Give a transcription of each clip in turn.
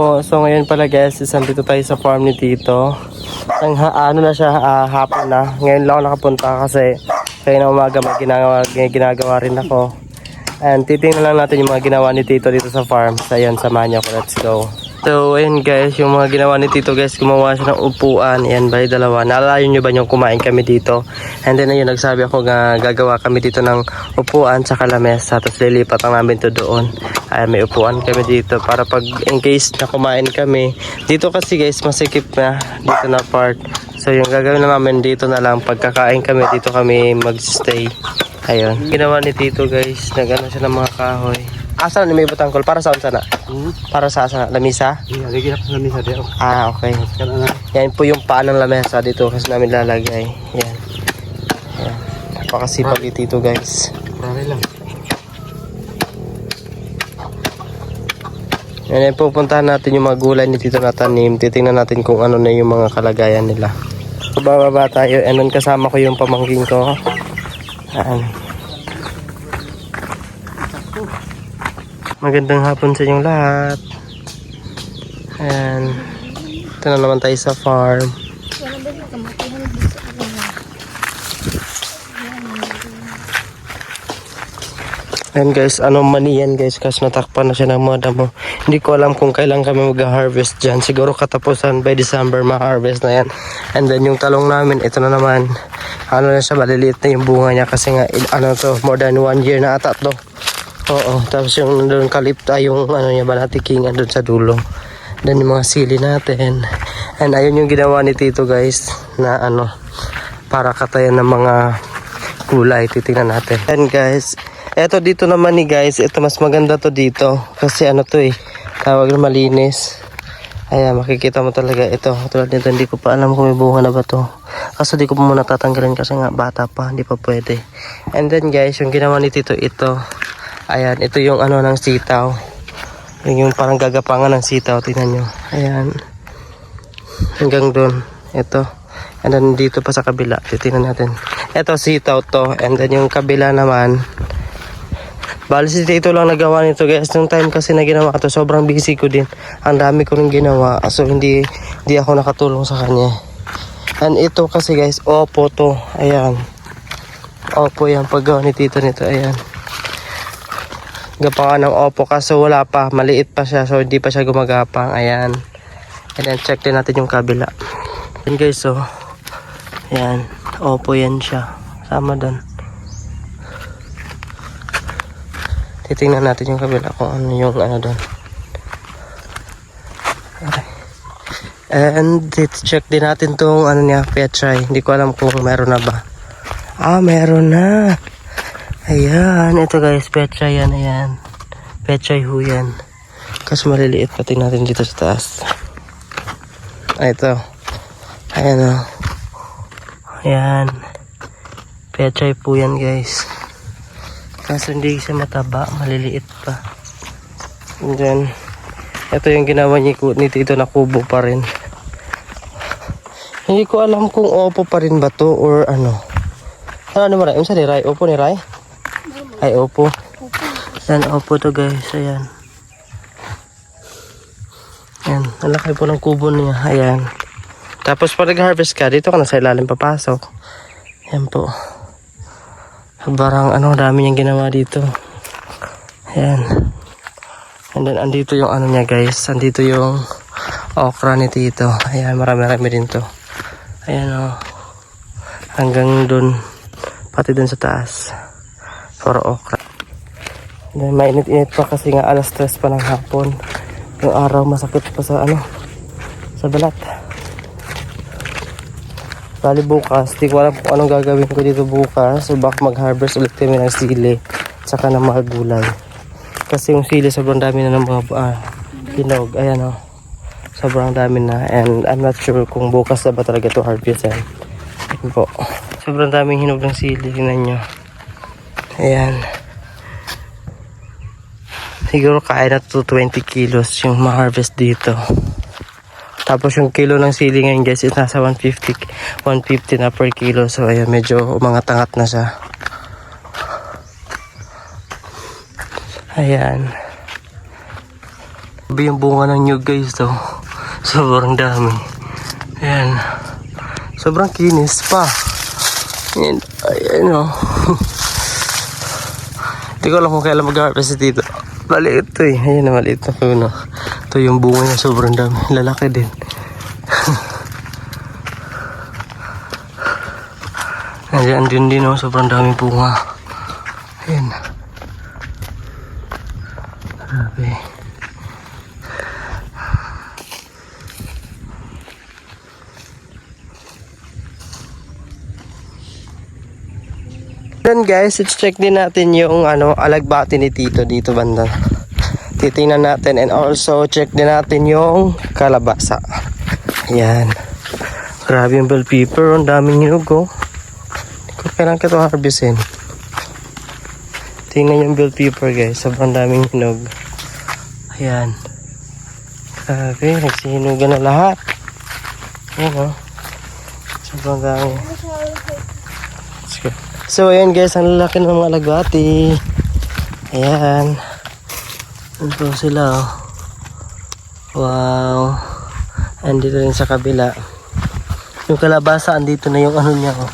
So ngayon pala guys, dito tayo sa farm ni Tito. Ano na siya, hapon na. Ngayon lang ako nakapunta kasi kaya na umaga ginagawa rin ako. And titingnan lang natin yung mga ginawa ni Tito dito sa farm. So ayan, samahan niyo ako, let's go. So ayun guys, yung mga ginawa ni Tito guys, gumawa siya ng upuan. Ayan, bali dalawa. Naalala nyo ba yung kumain kami dito? And then ayun, nagsabi ako nga gagawa kami dito ng upuan sa lamesa. Tapos lilipat lang namin to doon. Ayan, may upuan kami dito para pag in case na kumain kami. Dito kasi guys, masikip na dito na part. So yung gagawin na namin dito na lang, pagkakain kami dito kami magstay. Ayun, ginawa ni Tito guys, nagano siya ng mga kahoy. Asa na may butangkol? Para saan sana? Para sa lamisa? Iya, lagi na lamisa dito. Okay. Yan po yung paan ng lamesa dito kasi namin lalagay. Yan. Yan. Napakasipag ni Tito guys. Marami lang. Yan, pupuntahan natin yung mga gulay ni Tito na tanim. Titingnan natin kung ano na yung mga kalagayan nila. Bababa tayo. And then kasama ko yung pamangking ko. Yan. Magandang hapon sa inyong lahat. Ayan. Ito na naman tayo sa farm. Ayan guys, mani yan guys, kasi natakpan na siya ng mga damo. Hindi ko alam kung kailan kami mag-harvest dyan. Siguro katapusan by December ma-harvest na yan. And then yung talong namin, ito na naman. Na siya, maliliit na yung bunga niya kasi nga, more than 1 year na ata to. Oo, tapos yung doon kalipta, yung niya, banatiking doon sa dulo. Then yung mga sili natin. And ayun yung ginawa ni Tito guys, na para katayan ng mga gulay. Titingnan natin. And guys, eto dito naman ni guys, ito mas maganda to dito. Kasi tawag na malinis. Ayan, makikita mo talaga ito. Tulad nito, hindi ko pa alam kung may bunga na ba to. Kaso di ko pa muna tatanggalin kasi nga bata pa, hindi pa pwede. And then guys, yung ginawa ni Tito ito. Ayan, ito yung ng sitaw. Yung parang gagapangan ng sitaw, tingnan nyo. Ayan. Hanggang doon. Ito. And then dito pa sa kabila, titingnan natin. Ito sitaw to. And then yung kabila naman. Bali si Tito lang nagawa nito guys. Nung time kasi na ginawa to, sobrang busy ko din. Ang dami ko rin ginawa. So hindi ako nakatulong sa kanya. And ito kasi guys, opo to. Ayan. Opo yan, paggawa ni Tito nito. Ayan. Gapangan ng opo kaso wala pa, maliit pa siya, so hindi pa siya gumagapang. Ayan. And then check din natin yung kabila. Yan guys, so ayan, opo yan siya, sama doon. Titingnan natin yung kabila kung ano yung doon. Okay. And check din natin tong niya, petchay. Hindi ko alam kung meron na ba. Meron na. Ayan, ito guys, petchay yan, ayan. Petchay ho yan. Kasi maliliit, pati natin dito sa taas. Ito. Ayan o. Ayan. Petchay po yan guys. Kasi hindi siya mataba, maliliit pa. And then, ito yung ginawa ni Tito na kubo pa rin. Hindi ko alam kung opo pa rin ba to or ano. Ano mo rin? Yung sa ni Rai? Opo ni Rai? Ay, opo. Yan, opo to guys. Ayan. Ayan. Malaki po ng kubo niya. Ayan. Tapos pag nag-harvest ka, dito ka na sa ilalim papasok. Ayan po. Barang dami niyang ginawa dito. Ayan. And then, andito yung niya guys. Andito yung okra ni Tito. Ayan, marami-rami din to. Ayan o. Hanggang dun. Pati dun sa taas. For okra. Then mainit-init pa kasi nga alas 3 pa ng hapon. Yung araw masakit pa sa sa balat. Bali bukas, di ko alam kung anong gagawin ko dito bukas. So baka mag-harvest ulit kami ng sili saka ng mga gulay. Kasi yung sili sobrang dami na ng mga hinog. Ayan o. Sobrang dami na. And I'm not sure kung bukas na ba talaga ito harvest yan. Ayan po. Sobrang daming hinog ng sili. Tingnan nyo. Ayan. Siguro kaya na to 20 kilos yung ma-harvest dito. Tapos yung kilo ng sili ngayon guys is nasa 150 na per kilo. So ayan, medyo umangat-angat na siya. Ayan. Sabi yung bunga ng nyug guys to. Sobrang dami. Ayan. Sobrang kinis pa. Ayan. Ayan o. Hindi ko alam kung kailan mag-harvest dito. Maliit to eh. Ayan na maliit na puno. Ito yung bunga niya sobrang dami. Lalaki din. Ayan din o. Sobrang dami bunga. Ayan. Grabe. Then guys, let's check din natin yung alagbati ni Tito dito banda. Titingnan natin and also check din natin yung kalabasa. Ayan. Grabe yung bell pepper, ang daming hinog oh. Hindi ko kailangan ito harvestin. Tingnan yung bell pepper guys, sobrang daming hinog. Ayan. Grabe, nagsihinugan na lahat. Ayan oh. Sobrang dami. Let's go. So ayan guys, ang lalaki ng mga alagbati. Ayan. Ito sila oh. Wow. Andito rin sa kabila. Yung kalabasa, andito na yung niya oh.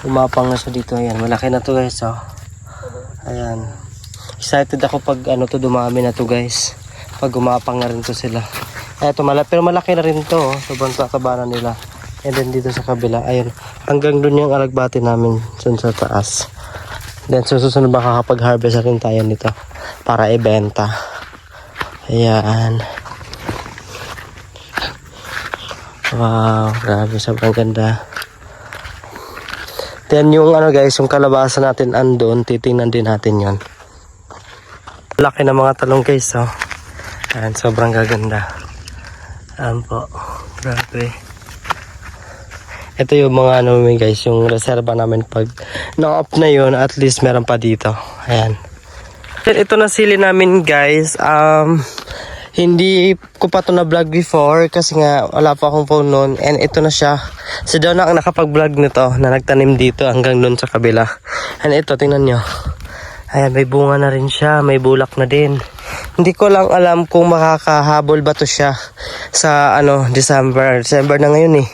Umapang na siya dito. Ayan, malaki na to guys oh. Ayan. Excited ako pag to dumami na to guys. Pag umapang na rin to sila. Eto, pero malaki na rin to oh. Sobrang tataba na nila. And then dito sa kabila, ayun, hanggang dun yung alagbati namin dun sa taas. Then susunod baka kapag-harvest rin tayo nito para ibenta. Ayan. Wow, grabe, sobrang ganda. Then yung guys, yung kalabasa natin andun, titingnan din natin yon. Laki ng mga talong guys oh. Ayan, sobrang gaganda. Ayan po, grabe. Ito yung mga guys, yung reserva namin pag na-off na yun, at least meron pa dito. Ayan. Ito na sili namin guys. Hindi ko pa ito na-vlog before kasi nga wala pa akong phone noon. And ito na siya. Si Donna ang nakapag-vlog nito na nagtanim dito hanggang doon sa kabila. And ito, tingnan nyo. Ayan, may bunga na rin siya. May bulak na din. Hindi ko lang alam kung makakahabol ba to siya sa December. December na ngayon eh.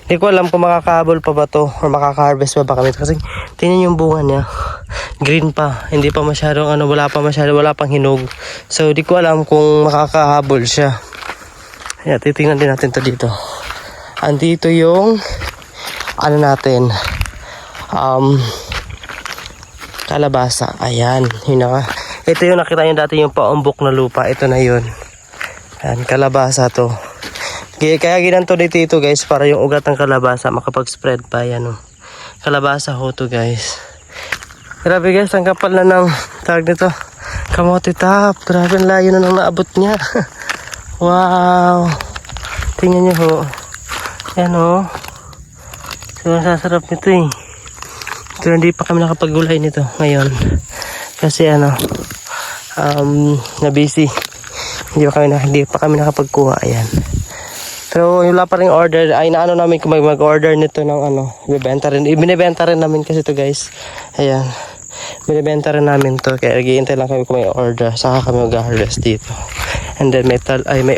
Hindi ko alam kung makakahabol pa ba to or makaka-harvest pa ba kami. Kasi tingnan yung bunga niya. Green pa. Hindi pa masyadong wala pang hinog. So hindi ko alam kung makakahabol siya. Ayan, titingnan din natin to dito. Andito yung natin. Kalabasa. Ayan, yun na nga. Ito yung nakita nyo dati yung paumbok na lupa. Ito na yun. Ayan, kalabasa to. Kaya ginanto dito ito guys para yung ugat ng kalabasa makapag-spread pa. Ayan o. Kalabasa ho to guys. Grabe guys, ang kapal na ng tag nito. Kamote top. Grabe, ang layo na nang naabot niya. Wow. Tingnan nyo ho. Ayan o. So, sasarap nito eh. Pero hindi pa kami nakapagulay nito ngayon. Kasi na busy. Hindi pa kami nakapagkuha. Ayan. Pero wala pa rin order. Ay namin kung mag-order nito ng ibebenta rin. Ibinebenta rin namin kasi to guys. Ayan. Binebenta rin namin to. Kaya nag-iintay lang kami kung may order. Saka kami mag-harvest dito. And then may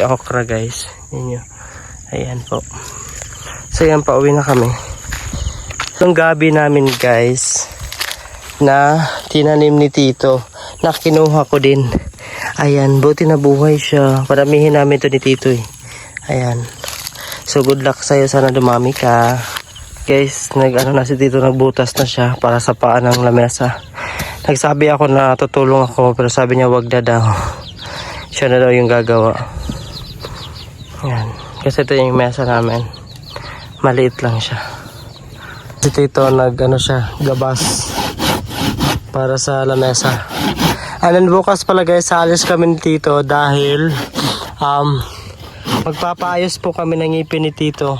okra guys. Yan yun. Ayan po. So yan pa, uwi na kami. Itong gabi namin guys na tinanim ni Tito na kinuha ko din. Ayan, buti na buhay siya. Paramihin namin ito ni Tito eh. Ayan. So good luck sa'yo, sana dumami ka. Guys, na si Tito, nagbutas na siya para sa paan ng lamesa. Nagsabi ako na tutulong ako pero sabi niya wag na daw. Siya na daw yung gagawa. Ayan. Kasi ito yung mesa namin. Maliit lang siya. Si Tito gabas para sa lamesa. And then bukas pala guys, alis kami ni Tito dahil magpapaayos po kami ng ngipin ni Tito.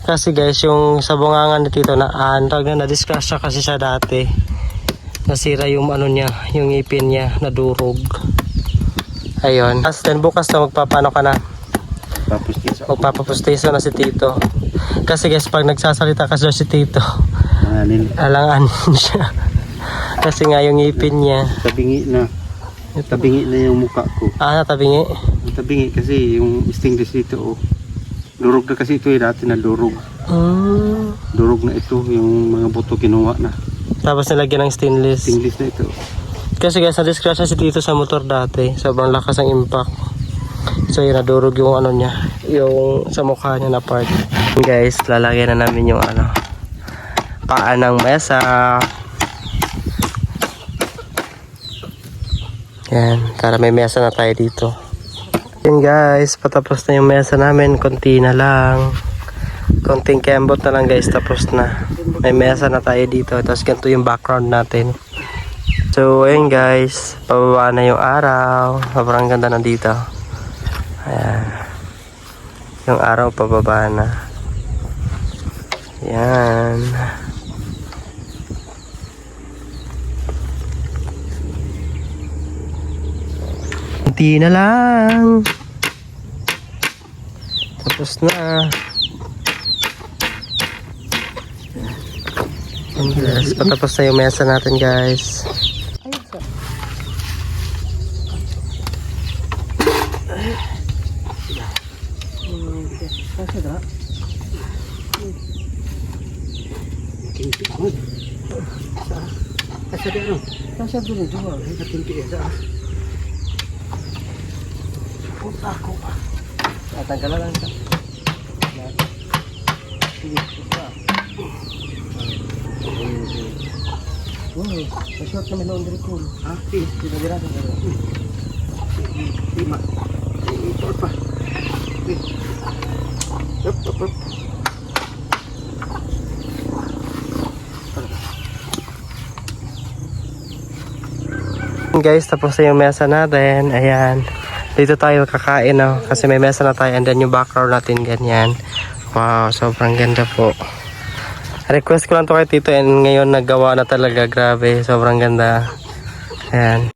Kasi guys, yung sa bungangan ni Tito na-discuss siya kasi siya dati. Nasira yung yung ngipin niya, nadurog. Ayun. As then bukas na magpapapustiso na si Tito. Kasi guys, pag nagsasalita kasi si Tito, alangan siya. Kasi nga yung ngipin niya. Tabingi na yung mukha ko. Natabingi? tabingi kasi yung stainless dito, oh. Durog na kasi ito dati na durog. Durog na ito, yung mga buto kinuha na. Tapos nilagyan ng stainless. Stainless na ito. Kasi guys, na-discrash si Tito sa motor dati. Sobrang lakas ng impact. So yun, nadurog yung ano niya. Yung sa mukha niya na part. Guys, lalagyan na namin yung ano, paa ng mesa. Yan, para may mesa na tayo dito. Yan guys, patapos na yung mesa namin. Konti na lang. Konting kembot na lang guys, tapos na. May mesa na tayo dito. Tapos ganito yung background natin. So ayun guys, pababa na yung araw. Sobrang ganda na dito. Ayan. Yung araw pababa na. Yan. Kunti na lang. Tapos na. Yes, patapos na yung mesa natin guys. Nasa dulo dito, katimpi sa. Punta ko. Tatanggalan lang siya. Sige, punta. Short kami laundry ko. Okay, Pinagirasan ko. lima. Ito pa. Up. Guys, tapos na yung mesa natin. Ayan. Dito tayo kakain, no? Kasi may mesa na tayo. And then yung background natin ganyan. Wow, sobrang ganda po. Request ko lang to kay Tito and ngayon nagawa na talaga. Grabe, sobrang ganda. Ayan.